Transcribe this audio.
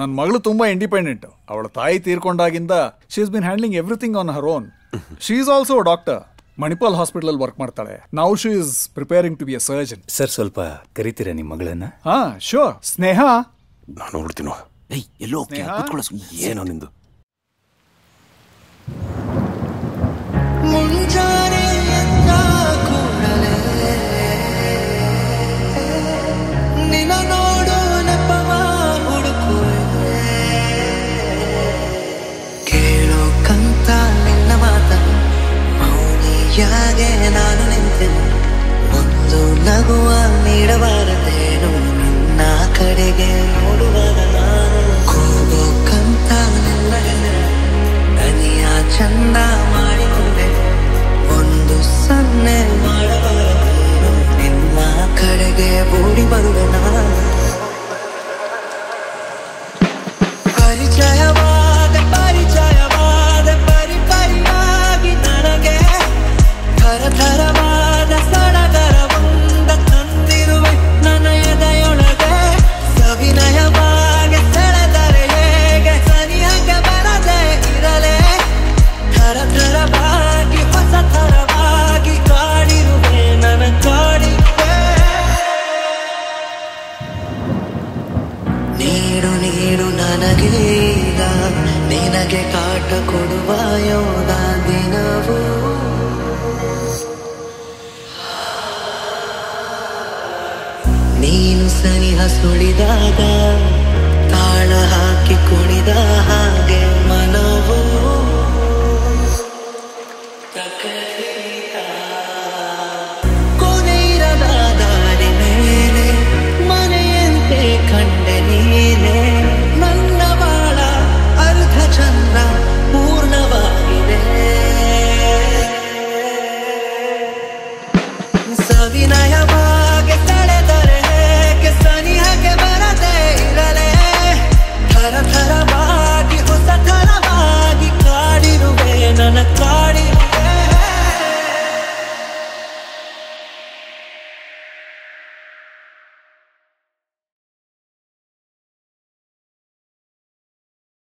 ನನ್ನ ಮಗಳು ತುಂಬಾ ಇಂಡಿಪೆಂಡೆಂಟ್. ಅವಳ ತಾಯಿ ತೀರ್ಕೊಂಡಾಗಿಂದ she is been handling everything on her own. She is also doctor. Manipal hospital work ಮಾಡ್ತಾಳೆ. Now she is preparing to be a surgeon. Sir ಸ್ವಲ್ಪ ಕರಿತೀರಾ ನಿಮ್ಮ ಮಗಳನ್ನ? ಹಾ ಶೋರ್. ಸ್ನೇಹ ನಾನು ನೋಡ್ತೀನೋ. ಎಲ್ಲೋ ಏನೋ ನಿಂದು. ಯಾಗೆ ನಾನು ನಿಂತೆನು, ಒಂದು ನಗುವ ನೀಡಬಾರದೇನು ನಿನ್ನ ಕಡೆಗೆ ನೋಡುವಾಗ ನಾನು ಕೂಗೋಕ್ಕಂತ ನಿನ್ನ ದನಿಯ ಚಂದ ಮಾಡಿಕೊಂಡೆ, ಒಂದು ಸನ್ನೆ ಮಾಡಬಾರದೇನು ನಿನ್ನ ಕಡೆಗೆ ಓಡಿ ಬರುವೆ ನಾನು. ಪರಿಚಯವಾದ ಪರಿಪರಿಯಾಗಿ ನನಗೆ ಥರಥರವಾದ ಸಡಗರವಂದ ತಂದಿರುವೆ ನನ್ನ ಎದೆಯೊಳಗೆ. ಸವಿನಯವಾಗಿ ಸೆಳೆದರೆ ಹೇಗೆ ಸನಿಹಕ್ಕೆ ಬರದೆ ಇರಲೇ, ಥರಥರವಾಗಿ ಹೊಸ ಥರವಾಗಿ ಕಾಡಿರುವೆ ನನ್ನ ಕಾಡಿಗೆ. ನೀಡು ನೀಡು ನನಗೆ ಈಗ ನಿನಗೆ ಕಾಟ ಕೊಡುವ ಯೋಗ ದಿನವೂ. ನೀನು ಸನಿಹ ಸುಳಿದಾಗ